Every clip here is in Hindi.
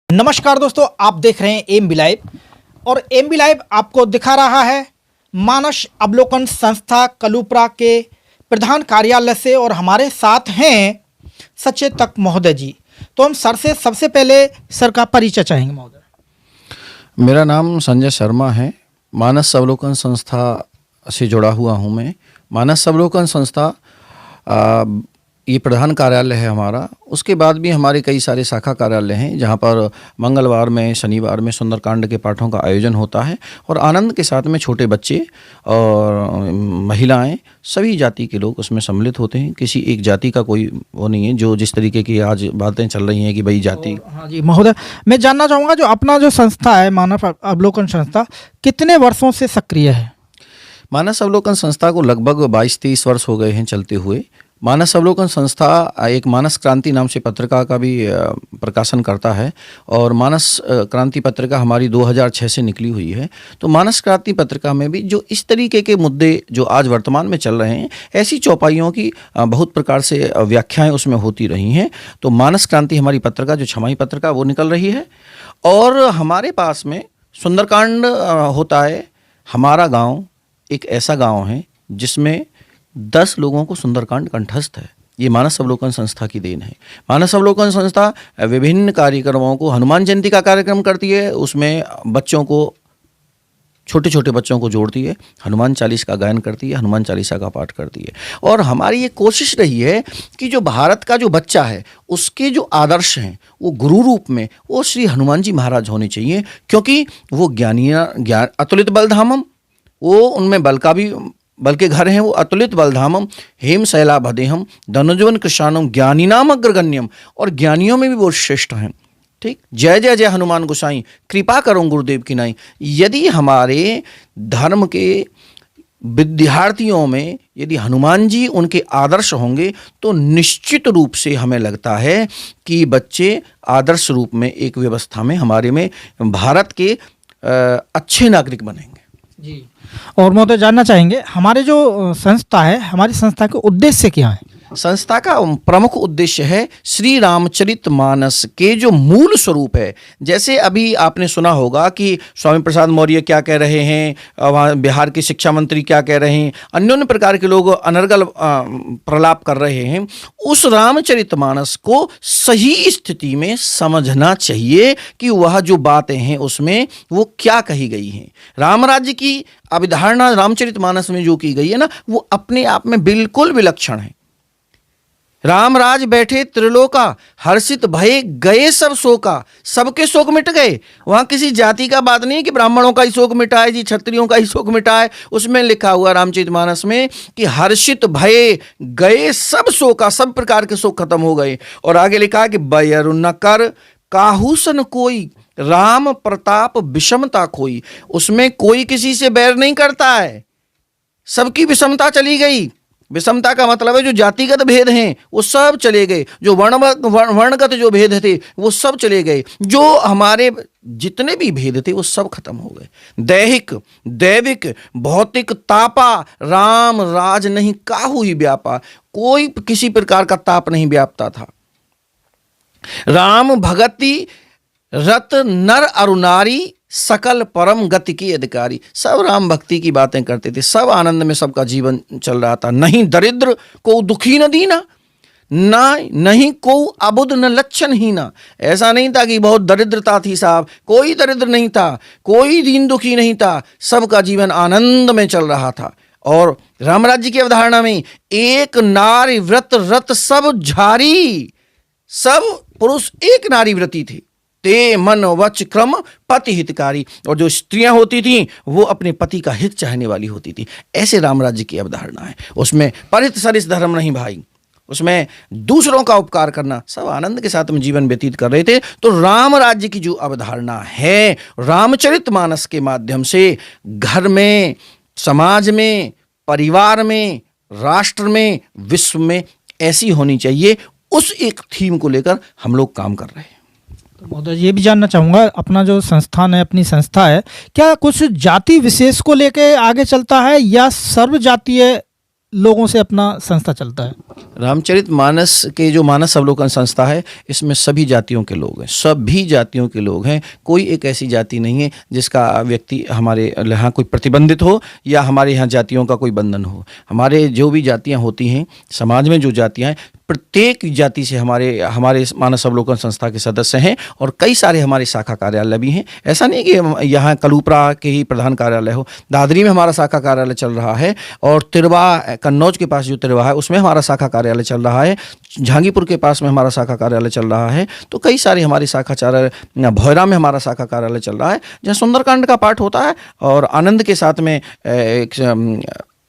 नमस्कार दोस्तों, आप देख रहे हैं एमबी लाइव और एमबी लाइव आपको दिखा रहा है मानस अवलोकन संस्था कलुप्रा के प्रधान कार्यालय से। और हमारे साथ हैं सचेतक महोदय जी। तो हम सर से सबसे पहले सर का परिचय चाहेंगे महोदय। मेरा नाम संजय शर्मा है। मानस अवलोकन संस्था से जुड़ा हुआ हूँ मैं। मानस अवलोकन संस्था ये प्रधान कार्यालय है हमारा। उसके बाद भी हमारे कई सारे शाखा कार्यालय हैं जहाँ पर मंगलवार में, शनिवार में सुंदरकांड के पाठों का आयोजन होता है और आनंद के साथ में छोटे बच्चे और महिलाएं, सभी जाति के लोग उसमें सम्मिलित होते हैं। किसी एक जाति का कोई वो नहीं है। जो जिस तरीके की आज बातें चल रही हैं कि भाई जाति। हाँ जी महोदय, मैं जानना चाहूँगा जो अपना जो संस्था है मानस अवलोकन संस्था कितने वर्षों से सक्रिय है? मानस अवलोकन संस्था को लगभग 22-23 वर्ष हो गए हैं चलते हुए। मानस अवलोकन संस्था एक मानस क्रांति नाम से पत्रिका का भी प्रकाशन करता है और मानस क्रांति पत्रिका हमारी 2006 से निकली हुई है। तो मानस क्रांति पत्रिका में भी जो इस तरीके के मुद्दे जो आज वर्तमान में चल रहे हैं, ऐसी चौपाइयों की बहुत प्रकार से व्याख्याएं उसमें होती रही हैं। तो मानस क्रांति हमारी पत्रिका जो छमाही पत्रिका वो निकल रही है। और हमारे पास में सुंदरकांड होता है। हमारा गाँव एक ऐसा गाँव है जिसमें 10 लोगों को सुंदरकांड कंठस्थ है। ये मानस अवलोकन संस्था की देन है। मानस अवलोकन संस्था विभिन्न कार्यक्रमों को, हनुमान जयंती का कार्यक्रम करती है, उसमें बच्चों को, छोटे छोटे बच्चों को जोड़ती है, हनुमान चालीसा का गायन करती है, हनुमान चालीसा का पाठ करती है। और हमारी ये कोशिश रही है कि जो भारत का जो बच्चा है उसके जो आदर्श हैं वो गुरु रूप में वो श्री हनुमान जी महाराज होने चाहिए, क्योंकि वो ज्ञान अतुलित बलधामम, वो उनमें बल के घर हैं, वो अतुलित बलधामम हेम शैलाभदेहम धनुजवन कृशानम ज्ञानी नाम अग्रगण्यम। और ज्ञानियों में भी वो श्रेष्ठ हैं। ठीक, जय जय जय हनुमान गोसाई, कृपा करो गुरुदेव की नाई। यदि हमारे धर्म के विद्यार्थियों में यदि हनुमान जी उनके आदर्श होंगे तो निश्चित रूप से हमें लगता है कि बच्चे आदर्श रूप में एक व्यवस्था में हमारे में भारत के अच्छे नागरिक बनेंगे जी। और महोदय जानना चाहेंगे हमारे जो संस्था है, हमारी संस्था के उद्देश्य क्या है? संस्था का प्रमुख उद्देश्य है श्री रामचरितमानस के जो मूल स्वरूप है। जैसे अभी आपने सुना होगा कि स्वामी प्रसाद मौर्य क्या कह रहे हैं, वहाँ बिहार के शिक्षा मंत्री क्या कह रहे हैं, अन्य प्रकार के लोग अनर्गल प्रलाप कर रहे हैं। उस रामचरितमानस को सही स्थिति में समझना चाहिए कि वह जो बातें हैं उसमें वो क्या कही गई हैं। राम राज्य की अवधारणा रामचरितमानस में जो की गई है ना, वो अपने आप में बिल्कुल विलक्षण है। राम राज बैठे त्रिलोका, हर्षित भये गए सब शोका। सबके शोक मिट गए। वहां किसी जाति का बात नहीं कि ब्राह्मणों का ही शोक मिटा है जी, क्षत्रियों का ही शोक मिटा है। उसमें लिखा हुआ रामचरितमानस में कि हर्षित भये गए सब शोका, सब प्रकार के शोक खत्म हो गए। और आगे लिखा है कि बैर न कर काहूसन कोई, राम प्रताप विषमता कोई। उसमें कोई किसी से बैर नहीं करता है, सबकी विषमता चली गई। विषमता का मतलब है जो जातिगत भेद हैं वो सब चले गए, जो वर्णगत जो भेद थे वो सब चले गए, जो हमारे जितने भी भेद थे वो सब खत्म हो गए। दैहिक दैविक भौतिक तापा राम राज नहीं काहू ही व्यापा। कोई किसी प्रकार का ताप नहीं व्यापता था। राम भगति रत नर अरुनारी, सकल परम गति की अधिकारी। सब राम भक्ति की बातें करते थे, सब आनंद में सबका जीवन चल रहा था। नहीं दरिद्र को दुखी न दीना, ना नहीं को अबुद न लक्षण ही ना। ऐसा नहीं था कि बहुत दरिद्रता थी साहब, कोई दरिद्र नहीं था, कोई दीन दुखी नहीं था, सबका जीवन आनंद में चल रहा था। और राम राज्य की अवधारणा में एक नारी व्रत रत सब झारी, सब पुरुष एक नारी व्रती थे। ते मन वच क्रम पति हितकारी। और जो स्त्रियां होती थीं वो अपने पति का हित चाहने वाली होती थी। ऐसे राम राज्य की अवधारणा है। उसमें परित सरिस धर्म नहीं भाई, उसमें दूसरों का उपकार करना, सब आनंद के साथ में जीवन व्यतीत कर रहे थे। तो राम राज्य की जो अवधारणा है रामचरितमानस के माध्यम से घर में, समाज में, परिवार में, राष्ट्र में, विश्व में ऐसी होनी चाहिए। उस एक थीम को लेकर हम लोग काम कर रहे हैं। तो महोदय ये भी जानना चाहूँगा अपना जो संस्थान है, अपनी संस्था है, क्या कुछ जाति विशेष को लेके आगे चलता है या सर्व जातीय लोगों से अपना संस्था चलता है? रामचरितमानस के जो मानस अवलोकन संस्था है, इसमें सभी जातियों के लोग हैं, सभी जातियों के लोग हैं। कोई एक ऐसी जाति नहीं है जिसका व्यक्ति हमारे यहाँ कोई प्रतिबंधित हो या हमारे यहाँ जातियों का कोई बंधन हो। हमारे जो भी जातियाँ होती हैं, समाज में जो जातियाँ हैं, प्रत्येक जाति से हमारे मानस अवलोकन संस्था के सदस्य हैं और कई सारे हमारे शाखा कार्यालय भी हैं। ऐसा नहीं कि यहाँ कलूपरा के ही प्रधान कार्यालय हो, दादरी में हमारा शाखा कार्यालय चल रहा है और तिरवा, कन्नौज के पास जो तिरवा है उसमें हमारा शाखा कार्यालय चल रहा है, जहांगीरपुर के पास में हमारा शाखा कार्यालय चल रहा है। तो कई सारे हमारे शाखा कार्यालय, भोयरा में हमारा शाखा कार्यालय चल रहा है, जहाँ सुंदरकांड का पाठ होता है और आनंद के साथ में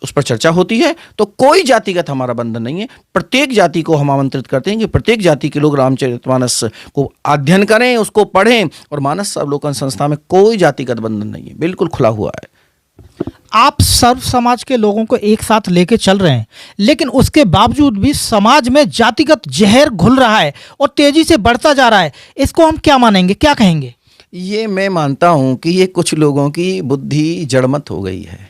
उस पर चर्चा होती है। तो कोई जातिगत हमारा बंधन नहीं है। प्रत्येक जाति को हम आमंत्रित करते हैं कि प्रत्येक जाति के लोग रामचरितमानस को अध्ययन करें, उसको पढ़ें। और मानस अवलोकन संस्था में कोई जातिगत बंधन नहीं है, बिल्कुल खुला हुआ है। आप सर्व समाज के लोगों को एक साथ लेके चल रहे हैं, लेकिन उसके बावजूद भी समाज में जातिगत जहर घुल रहा है और तेजी से बढ़ता जा रहा है। इसको हम क्या मानेंगे, क्या कहेंगे? ये मैं मानता हूँ कि ये कुछ लोगों की बुद्धि जड़मत हो गई है।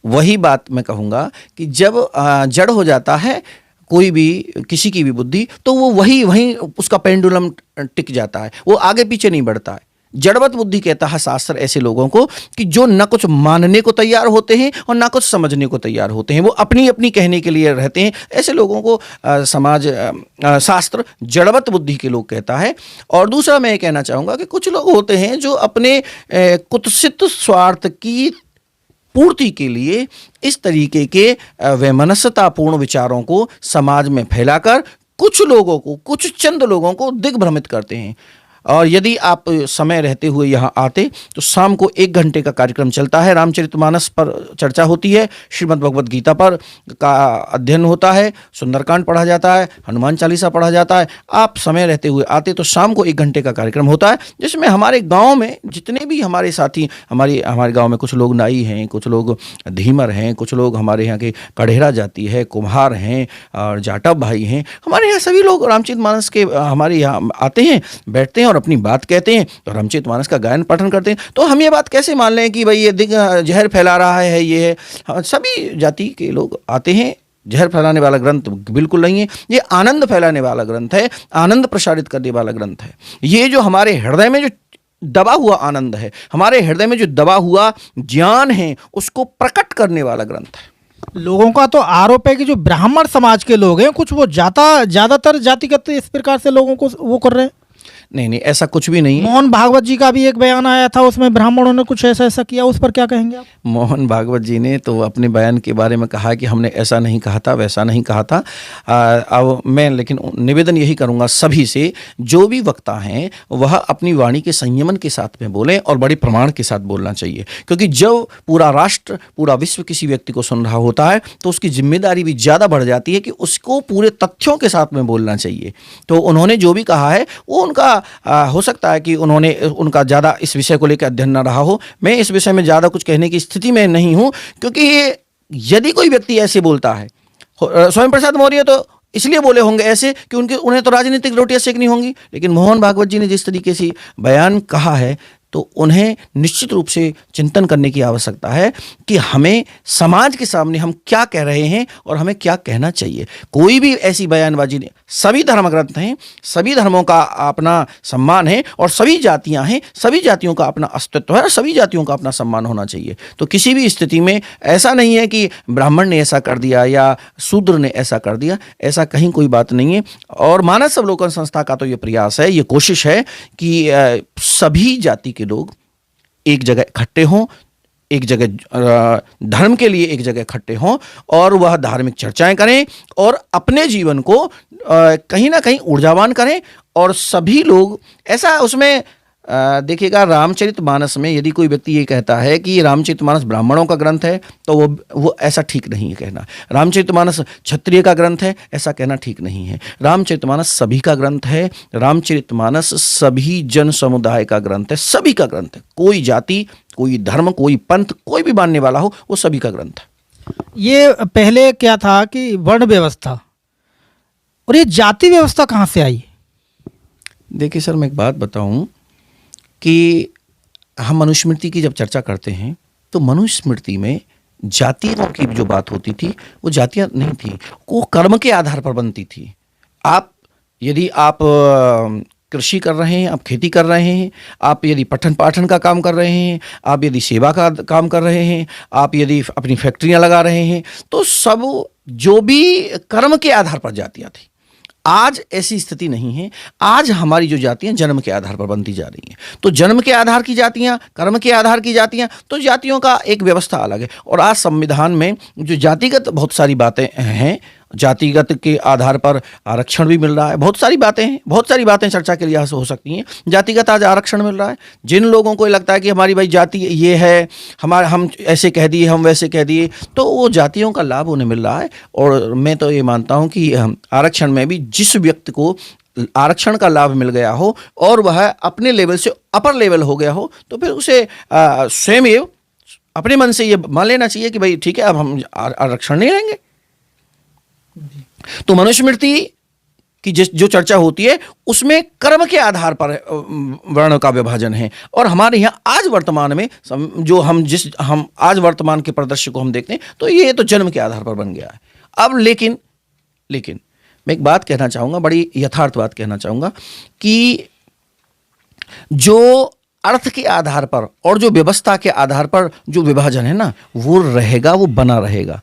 वही बात मैं कहूँगा कि जब जड़ हो जाता है कोई भी, किसी की भी बुद्धि, तो वो वहीं उसका पेंडुलम टिक जाता है, वो आगे पीछे नहीं बढ़ता है। जड़वत बुद्धि कहता है शास्त्र ऐसे लोगों को कि जो न कुछ मानने को तैयार होते हैं और ना कुछ समझने को तैयार होते हैं, वो अपनी अपनी कहने के लिए रहते हैं। ऐसे लोगों को शास्त्र जड़वत बुद्धि के लोग कहता है। और दूसरा मैं ये कहना चाहूँगा कि कुछ लोग होते हैं जो अपने कुत्सित स्वार्थ की पूर्ति के लिए इस तरीके के वैमनस्यतापूर्ण विचारों को समाज में फैलाकर कुछ लोगों को, कुछ चंद लोगों को दिग्भ्रमित करते हैं। और यदि आप समय रहते हुए यहाँ आते तो शाम को 1 घंटे का कार्यक्रम चलता है, रामचरितमानस पर चर्चा होती है, श्रीमद् भगवद गीता पर का अध्ययन होता है, सुंदरकांड पढ़ा जाता है, हनुमान चालीसा पढ़ा जाता है। आप समय रहते हुए आते तो शाम को 1 घंटे का कार्यक्रम होता है, जिसमें हमारे गांव में जितने भी हमारे साथी, हमारे गांव में कुछ लोग नाई हैं, कुछ लोग धीमर हैं, कुछ लोग हमारे यहाँ के कढ़ेरा जाति है, कुम्हार हैं और जाटव भाई हैं, हमारे यहाँ सभी लोग रामचरितमानस के हमारे यहाँ आते हैं, बैठते हैं और अपनी बात कहते हैं और रामचरितमानस का गायन पाठन करते हैं। तो हम ये बात कैसे मान लें कि भाई ये जहर फैला रहा है, ये है। सभी जाति के लोग आते हैं। जहर फैलाने वाला ग्रंथ बिल्कुल नहीं है, ये आनंद फैलाने वाला ग्रंथ है, आनंद प्रसारित करने वाला ग्रंथ है। ये जो हमारे हृदय में जो दबा हुआ आनंद है, हमारे हृदय में जो दबा हुआ ज्ञान है, उसको प्रकट करने वाला ग्रंथ है। लोगों का तो आरोप है कि जो ब्राह्मण समाज के लोग हैं कुछ वो ज्यादातर जातिगत इस प्रकार से लोगों को वो कर रहे हैं। नहीं, ऐसा कुछ भी नहीं है। मोहन भागवत जी का भी एक बयान आया था, उसमें ब्राह्मणों ने कुछ ऐसा किया, उस पर क्या कहेंगे आप? मोहन भागवत जी ने तो अपने बयान के बारे में कहा कि हमने ऐसा नहीं कहा था, वैसा नहीं कहा था। अब मैं लेकिन निवेदन यही करूंगा सभी से, जो भी वक्ता हैं वह अपनी वाणी के संयमन के साथ में बोलें और बड़े प्रमाण के साथ बोलना चाहिए। क्योंकि जब पूरा राष्ट्र, पूरा विश्व किसी व्यक्ति को सुन रहा होता है तो उसकी जिम्मेदारी भी ज़्यादा बढ़ जाती है कि उसको पूरे तथ्यों के साथ में बोलना चाहिए। तो उन्होंने जो भी कहा है वो उनका हो सकता है कि उनका ज़्यादा इस विषय को लेकर अध्ययन न रहा हो। मैं इस विषय में ज़्यादा कुछ कहने की स्थिति में नहीं हूँ, क्योंकि यदि कोई व्यक्ति ऐसे बोलता है, स्वामी प्रसाद मौर्य तो इसलिए बोले होंगे ऐसे कि उन्हें तो राजनीतिक रोटियां सेकनी होंगी, लेकिन मोहन भागवत जी ने जिस तरीके से बयान कहा है तो उन्हें निश्चित रूप से चिंतन करने की आवश्यकता है कि हमें समाज के सामने हम क्या कह रहे हैं और हमें क्या कहना चाहिए। कोई भी ऐसी बयानबाजी नहीं। सभी धर्म ग्रंथ हैं, सभी धर्मों का अपना सम्मान है और सभी जातियां हैं, सभी जातियों का अपना अस्तित्व है और सभी जातियों का अपना सम्मान होना चाहिए। तो किसी भी स्थिति में ऐसा नहीं है कि ब्राह्मण ने ऐसा कर दिया या शूद्र ने ऐसा कर दिया, ऐसा कहीं कोई बात नहीं है। और मानस अवलोकन संस्था का तो ये प्रयास है, ये कोशिश है कि सभी जाति के लोग एक जगह इकट्ठे हों, एक जगह धर्म के लिए एक जगह इकट्ठे हों और वह धार्मिक चर्चाएं करें और अपने जीवन को कहीं ना कहीं ऊर्जावान करें। और सभी लोग ऐसा उसमें देखिएगा, रामचरितमानस में यदि कोई व्यक्ति ये कहता है कि रामचरितमानस ब्राह्मणों का ग्रंथ है तो वो ऐसा ठीक नहीं है कहना। रामचरितमानस क्षत्रिय का ग्रंथ है ऐसा कहना ठीक नहीं है। रामचरितमानस सभी का ग्रंथ है, रामचरितमानस सभी जन समुदाय का ग्रंथ है, सभी का ग्रंथ है। कोई जाति, कोई धर्म, कोई पंथ, कोई भी मानने वाला हो, वो सभी का ग्रंथ है। ये पहले क्या था कि वर्ण व्यवस्था, और ये जाति व्यवस्था कहाँ से आई? देखिए सर, मैं एक बात बताऊं कि हम मनुस्मृति की जब चर्चा करते हैं तो मनुस्मृति में जातियों की जो बात होती थी वो जातियां नहीं थी, वो कर्म के आधार पर बनती थी। यदि आप कृषि कर रहे हैं, आप खेती कर रहे हैं, आप यदि पठन पाठन का काम कर रहे हैं, आप यदि सेवा का काम कर रहे हैं, आप यदि अपनी फैक्ट्रियां लगा रहे हैं, तो सब जो भी कर्म के आधार पर जातियां थी। आज ऐसी स्थिति नहीं है। आज हमारी जो जातियां जन्म के आधार पर बनती जा रही हैं। तो जन्म के आधार की जातियां, कर्म के आधार की जातियां, तो जातियों का एक व्यवस्था अलग है। और आज संविधान में जो जातिगत बहुत सारी बातें हैं, जातिगत के आधार पर आरक्षण भी मिल रहा है। बहुत सारी बातें हैं, बहुत सारी बातें चर्चा के लिहाज से हो सकती हैं। जातिगत आज आरक्षण मिल रहा है। जिन लोगों को लगता है कि हमारी भाई जाति ये है, हम ऐसे कह दिए, हम वैसे कह दिए, तो वो जातियों का लाभ उन्हें मिल रहा है। और मैं तो ये मानता हूँ कि आरक्षण में भी जिस व्यक्ति को आरक्षण का लाभ मिल गया हो और वह अपने लेवल से अपर लेवल हो गया हो, तो फिर उसे स्वयं अपने मन से ये मान लेना चाहिए कि भाई ठीक है, अब हम आरक्षण नहीं लेंगे। तो मनुस्मृति की जो चर्चा होती है उसमें कर्म के आधार पर वर्ण का विभाजन है। और हमारे यहाँ आज वर्तमान में जो हम आज वर्तमान के परिदृश्य को हम देखते हैं, तो ये तो जन्म के आधार पर बन गया है। अब लेकिन मैं एक बात कहना चाहूँगा, बड़ी यथार्थ बात कहना चाहूँगा कि जो अर्थ के आधार पर और जो व्यवस्था के आधार पर जो विभाजन है ना, वो रहेगा, वो बना रहेगा।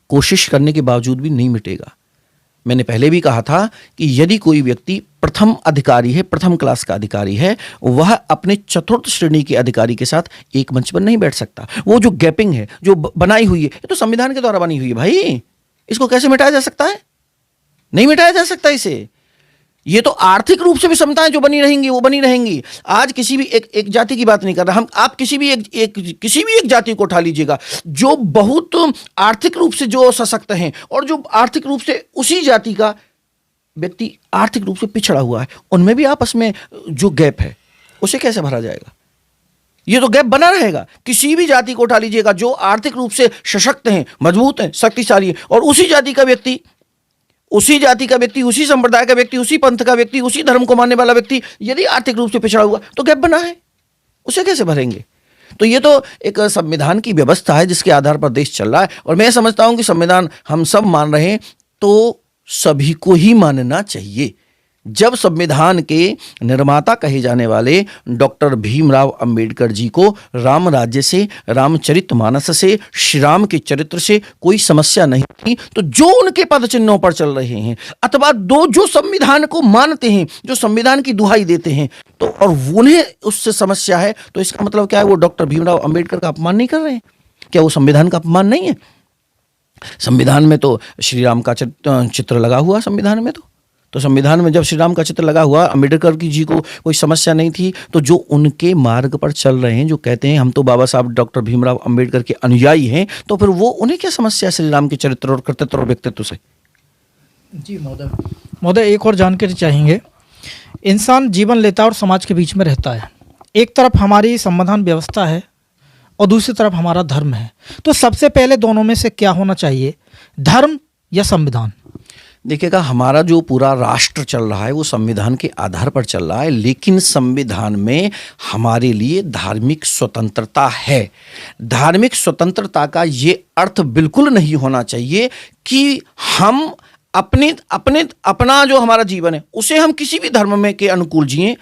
कोशिश करने के बावजूद भी नहीं मिटेगा। मैंने पहले भी कहा था कि यदि कोई व्यक्ति प्रथम अधिकारी है, प्रथम क्लास का अधिकारी है, वह अपने चतुर्थ श्रेणी के अधिकारी के साथ एक मंच पर नहीं बैठ सकता। वो जो गैपिंग है, जो बनाई हुई है, ये तो संविधान के द्वारा बनी हुई है भाई। इसको कैसे मिटाया जा सकता है? नहीं मिटाया जा सकता इसे। ये तो आर्थिक रूप से भी समताएं जो बनी रहेंगी वो बनी रहेंगी। आज किसी भी एक जाति की बात नहीं कर रहा आप किसी भी एक जाति को उठा लीजिएगा जो बहुत आर्थिक रूप से जो सशक्त हैं और जो आर्थिक रूप से उसी जाति का व्यक्ति आर्थिक रूप से पिछड़ा हुआ है, उनमें भी आपस में जो गैप है उसे कैसे भरा जाएगा? ये तो गैप बना रहेगा। किसी भी जाति को उठा लीजिएगा जो आर्थिक रूप से सशक्त हैं, मजबूत हैं, शक्तिशाली है, और उसी जाति का व्यक्ति, उसी संप्रदाय का व्यक्ति, उसी पंथ का व्यक्ति, उसी धर्म को मानने वाला व्यक्ति यदि आर्थिक रूप से पिछड़ा हुआ, तो गैप बना है, उसे कैसे भरेंगे? तो ये तो एक संविधान की व्यवस्था है जिसके आधार पर देश चल रहा है। और मैं समझता हूं कि संविधान हम सब मान रहे हैं तो सभी को ही मानना चाहिए। जब संविधान के निर्माता कहे जाने वाले डॉक्टर भीमराव अंबेडकर जी को राम राज्य से, रामचरितमानस से, श्री राम के चरित्र से कोई समस्या नहीं थी, तो जो उनके पद चिन्हों पर चल रहे हैं अथवा जो संविधान को मानते हैं, जो संविधान की दुहाई देते हैं, तो और उन्हें उससे समस्या है, तो इसका मतलब क्या है? वो डॉक्टर भीमराव अंबेडकर का अपमान नहीं कर रहे हैं? क्या वो संविधान का अपमान नहीं है? संविधान में तो श्री राम का चित्र लगा हुआ, संविधान में तो संविधान में जब श्री राम का चित्र लगा हुआ, अंबेडकर की जी को कोई समस्या नहीं थी, तो जो उनके मार्ग पर चल रहे हैं, जो कहते हैं हम तो बाबा साहब डॉक्टर भीमराव अंबेडकर के अनुयायी हैं, तो फिर वो उन्हें क्या समस्या श्री राम के चरित्र और कर्तृत्व और व्यक्तित्व से? जी महोदय एक और जानकारी चाहेंगे। इंसान जीवन लेता है और समाज के बीच में रहता है। एक तरफ हमारी संविधान व्यवस्था है और दूसरी तरफ हमारा धर्म है, तो सबसे पहले दोनों में से क्या होना चाहिए, धर्म या संविधान? देखिएगा, हमारा जो पूरा राष्ट्र चल रहा है वो संविधान के आधार पर चल रहा है, लेकिन संविधान में हमारे लिए धार्मिक स्वतंत्रता है। धार्मिक स्वतंत्रता का ये अर्थ बिल्कुल नहीं होना चाहिए कि हम अपना जो हमारा जीवन है उसे हम किसी भी धर्म में के अनुकूल जिए।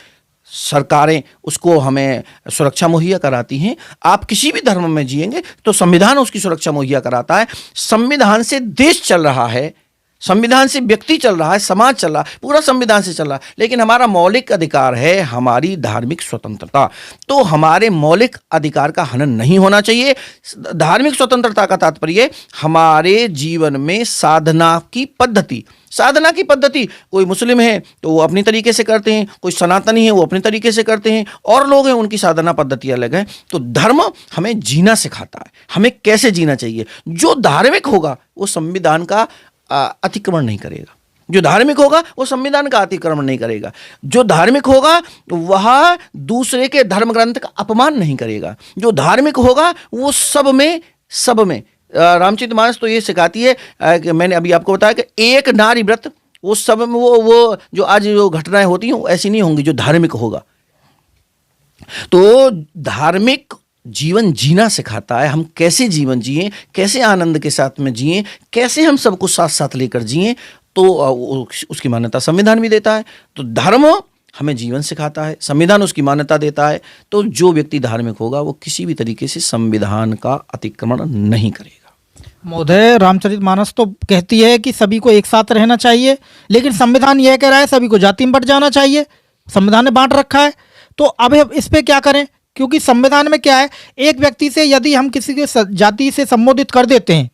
सरकारें उसको हमें सुरक्षा मुहैया कराती हैं। आप किसी भी धर्म में जिएंगे तो संविधान उसकी सुरक्षा मुहैया कराता है। संविधान से देश चल रहा है, संविधान से व्यक्ति चल रहा है, समाज चल रहा है, पूरा संविधान से चल रहा है। लेकिन हमारा मौलिक अधिकार है हमारी धार्मिक स्वतंत्रता, तो हमारे मौलिक अधिकार का हनन नहीं होना चाहिए। धार्मिक स्वतंत्रता का तात्पर्य हमारे जीवन में साधना की पद्धति, कोई मुस्लिम है तो वो अपनी तरीके से करते हैं, कोई सनातनी है वो अपने तरीके से करते हैं, और लोग हैं उनकी साधना पद्धति अलग है। तो धर्म हमें जीना सिखाता है, हमें कैसे जीना चाहिए। जो धार्मिक होगा वो संविधान का अतिक्रमण नहीं करेगा, जो धार्मिक होगा वो संविधान का अतिक्रमण नहीं करेगा, जो धार्मिक होगा वह दूसरे के धर्म ग्रंथ का अपमान नहीं करेगा, जो धार्मिक होगा वो सब में रामचरितमानस तो ये सिखाती है कि मैंने अभी आपको बताया कि एक नारी व्रत, वो सब में वो जो आज जो घटनाएं होती हैं वो ऐसी नहीं होंगी जो धार्मिक होगा। तो धार्मिक जीवन जीना सिखाता है, हम कैसे जीवन जिए, कैसे आनंद के साथ में जिए, कैसे हम सबको साथ साथ लेकर जिए, तो उसकी मान्यता संविधान भी देता है। तो धर्म हमें जीवन सिखाता है, संविधान उसकी मान्यता देता है। तो जो व्यक्ति धार्मिक होगा वो किसी भी तरीके से संविधान का अतिक्रमण नहीं करेगा। महोदय, रामचरितमानस तो कहती है कि सभी को एक साथ रहना चाहिए, लेकिन संविधान यह कह रहा है सभी को जाति में बंट जाना चाहिए। संविधान ने बांट रखा है, तो अब इस पे क्या करें? क्योंकि संविधान में क्या है, एक व्यक्ति से यदि हम किसी के जाति से संबोधित कर देते हैं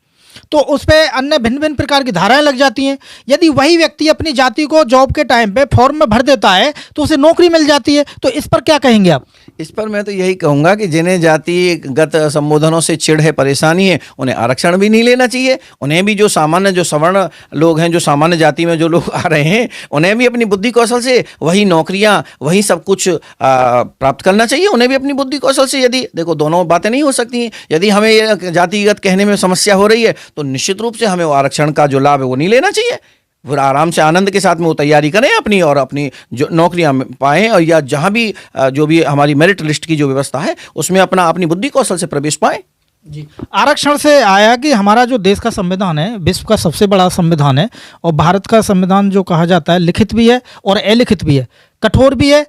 तो उस पर अन्य भिन्न भिन्न प्रकार की धाराएं लग जाती हैं। यदि वही व्यक्ति अपनी जाति को जॉब के टाइम पे फॉर्म में भर देता है तो उसे नौकरी मिल जाती है। तो इस पर क्या कहेंगे आप? इस पर मैं तो यही कहूँगा कि जिन्हें जातिगत संबोधनों से चिढ़ है, परेशानी है, उन्हें आरक्षण भी नहीं लेना चाहिए। उन्हें भी जो सवर्ण लोग हैं, जो सामान्य जाति में जो लोग आ रहे हैं, उन्हें भी अपनी बुद्धि कौशल से वही नौकरियां, वही सब कुछ प्राप्त करना चाहिए। उन्हें भी अपनी बुद्धि कौशल से, यदि देखो दोनों बातें नहीं हो सकती हैं। यदि हमें ये जातिगत कहने में समस्या हो रही है तो निश्चित रूप से हमें वो आरक्षण का जो लाभ है वो नहीं लेना चाहिए। वो आराम से आनंद के साथ में वो तैयारी करें अपनी, और अपनी जो नौकरियां पाएं, और या जहां भी जो भी हमारी मेरिट लिस्ट की जो व्यवस्था है उसमें अपनी बुद्धि कौशल से प्रवेश पाएं। जी, आरक्षण से आया कि हमारा जो देश का संविधान है विश्व का सबसे बड़ा संविधान है, और भारत का संविधान जो कहा जाता है लिखित भी है और अलिखित भी है, कठोर भी है,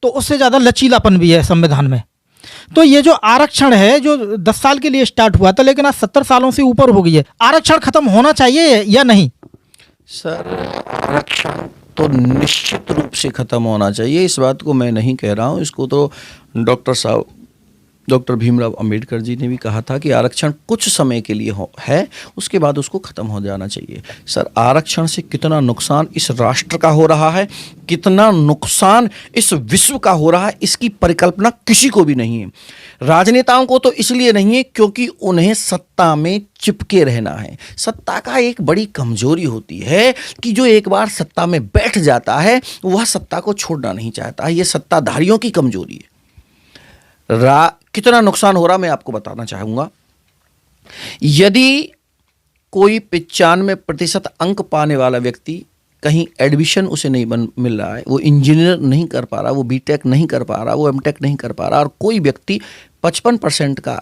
तो उससे ज़्यादा लचीलापन भी है संविधान में। तो ये जो आरक्षण है जो 10 साल के लिए स्टार्ट हुआ था, लेकिन आज 70 सालों से ऊपर हो गई है, आरक्षण खत्म होना चाहिए या नहीं? सर, आरक्षण तो निश्चित रूप से खत्म होना चाहिए, इस बात को मैं नहीं कह रहा हूँ। इसको तो डॉक्टर भीमराव अंबेडकर जी ने भी कहा था कि आरक्षण कुछ समय के लिए है, उसके बाद उसको खत्म हो जाना चाहिए। सर, आरक्षण से कितना नुकसान इस राष्ट्र का हो रहा है, कितना नुकसान इस विश्व का हो रहा है, इसकी परिकल्पना किसी को भी नहीं है। राजनेताओं को तो इसलिए नहीं है क्योंकि उन्हें सत्ता में चिपके रहना है। सत्ता का एक बड़ी कमजोरी होती है कि जो एक बार सत्ता में बैठ जाता है वह सत्ता को छोड़ना नहीं चाहता। ये सत्ताधारियों की कमजोरी है। कितना नुकसान हो रहा मैं आपको बताना चाहूंगा। यदि कोई 95% अंक पाने वाला व्यक्ति कहीं एडमिशन उसे नहीं मिल रहा है, वो इंजीनियर नहीं कर पा रहा, वो बीटेक नहीं कर पा रहा, वो एमटेक नहीं कर पा रहा, और कोई व्यक्ति 55% का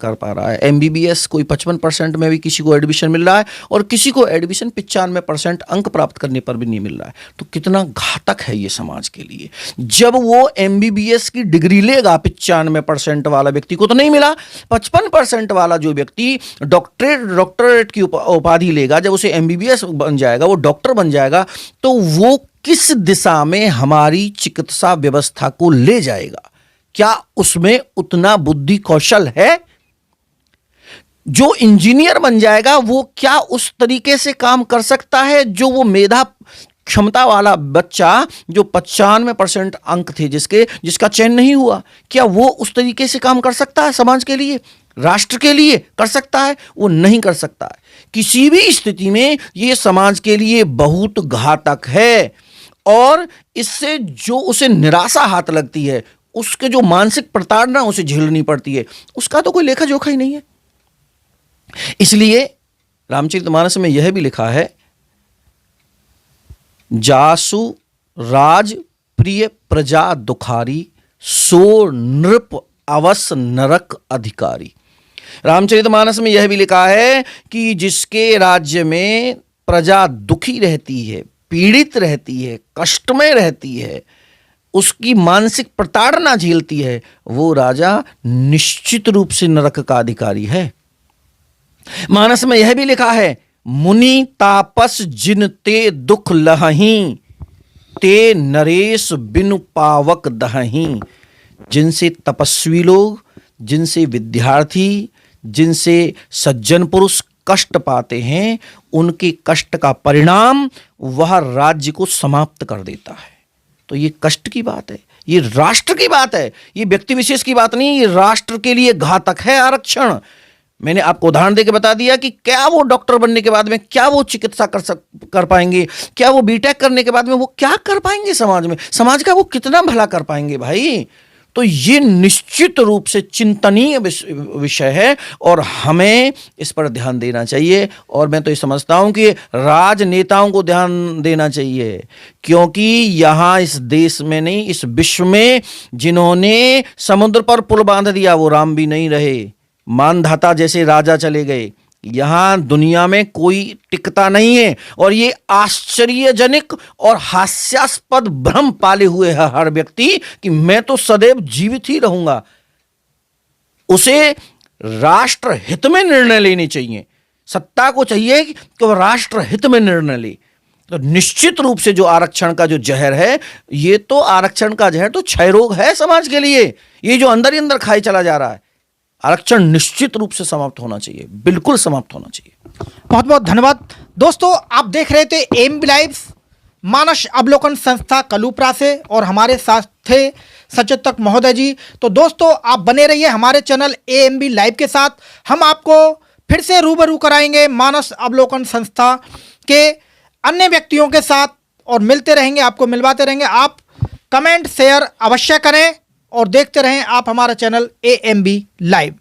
कर पा रहा है, एमबीबीएस कोई 55% में भी किसी को एडमिशन मिल रहा है, और किसी को एडमिशन 95% अंक प्राप्त करने पर भी नहीं मिल रहा है, तो कितना घातक है ये समाज के लिए। जब वो एमबीबीएस की डिग्री लेगा, 95% वाला व्यक्ति को तो नहीं मिला, 55% वाला जो व्यक्ति डॉक्टरेट की उपाधि लेगा, जब उसे एमबीबीएस बन जाएगा, वो डॉक्टर बन जाएगा, तो वो किस दिशा में हमारी चिकित्सा व्यवस्था को ले जाएगा? क्या उसमें उतना बुद्धि कौशल है? जो इंजीनियर बन जाएगा वो क्या उस तरीके से काम कर सकता है जो वो मेधा क्षमता वाला बच्चा जो 95% अंक थे जिसका चयन नहीं हुआ, क्या वो उस तरीके से काम कर सकता है? समाज के लिए, राष्ट्र के लिए कर सकता है? वो नहीं कर सकता है। किसी भी स्थिति में ये समाज के लिए बहुत घातक है, और इससे जो उसे निराशा हाथ लगती है, उसके जो मानसिक प्रताड़ना उसे झेलनी पड़ती है, उसका तो कोई लेखा जोखा ही नहीं है। इसलिए रामचरितमानस में यह भी लिखा है, जासु राज प्रिय प्रजा दुखारी, सो नृप अवस नरक अधिकारी। रामचरितमानस में यह भी लिखा है कि जिसके राज्य में प्रजा दुखी रहती है, पीड़ित रहती है, कष्ट में रहती है, उसकी मानसिक प्रताड़ना झेलती है, वो राजा निश्चित रूप से नरक का अधिकारी है। मानस में यह भी लिखा है, मुनि तापस जिन ते दुख लहहीं, ते नरेश बिनु पावक दहहीं। जिनसे तपस्वी लोग, जिनसे विद्यार्थी, जिनसे सज्जन पुरुष कष्ट पाते हैं, उनके कष्ट का परिणाम वह राज्य को समाप्त कर देता है। तो ये कष्ट की बात है, ये राष्ट्र की बात है, ये व्यक्ति विशेष की बात नहीं, ये राष्ट्र के लिए घातक है आरक्षण। मैंने आपको उदाहरण देकर बता दिया कि क्या वो डॉक्टर बनने के बाद में क्या वो चिकित्सा कर पाएंगे, क्या वो बीटेक करने के बाद में वो क्या कर पाएंगे समाज में, समाज का वो कितना भला कर पाएंगे भाई। तो ये निश्चित रूप से चिंतनीय विषय है और हमें इस पर ध्यान देना चाहिए। और मैं तो ये समझता हूं कि राजनेताओं को ध्यान देना चाहिए, क्योंकि यहाँ इस देश में नहीं, इस विश्व में जिन्होंने समुद्र पर पुल बांध दिया वो राम भी नहीं रहे, मानधाता जैसे राजा चले गए। यहां दुनिया में कोई टिकता नहीं है और ये आश्चर्यजनक और हास्यास्पद भ्रम पाले हुए है हर व्यक्ति कि मैं तो सदैव जीवित ही रहूंगा। उसे राष्ट्र हित में निर्णय लेने चाहिए, सत्ता को चाहिए कि वो राष्ट्र हित में निर्णय ले। तो निश्चित रूप से जो आरक्षण का जो जहर है, ये तो आरक्षण का जहर तो क्षय रोग है समाज के लिए, ये जो अंदर ही अंदर खाई चला जा रहा है। आरक्षण निश्चित रूप से समाप्त होना चाहिए, बिल्कुल समाप्त होना चाहिए। बहुत बहुत धन्यवाद दोस्तों। आप देख रहे थे एएमबी लाइव मानस अवलोकन संस्था कलूपरा से, और हमारे साथ थे सचेतक महोदय जी। तो दोस्तों आप बने रहिए हमारे चैनल एएमबी लाइव के साथ। हम आपको फिर से रूबरू कराएंगे मानस अवलोकन संस्था के अन्य व्यक्तियों के साथ और मिलते रहेंगे, आपको मिलवाते रहेंगे। आप कमेंट शेयर अवश्य करें और देखते रहें आप हमारा चैनल एएमबी लाइव।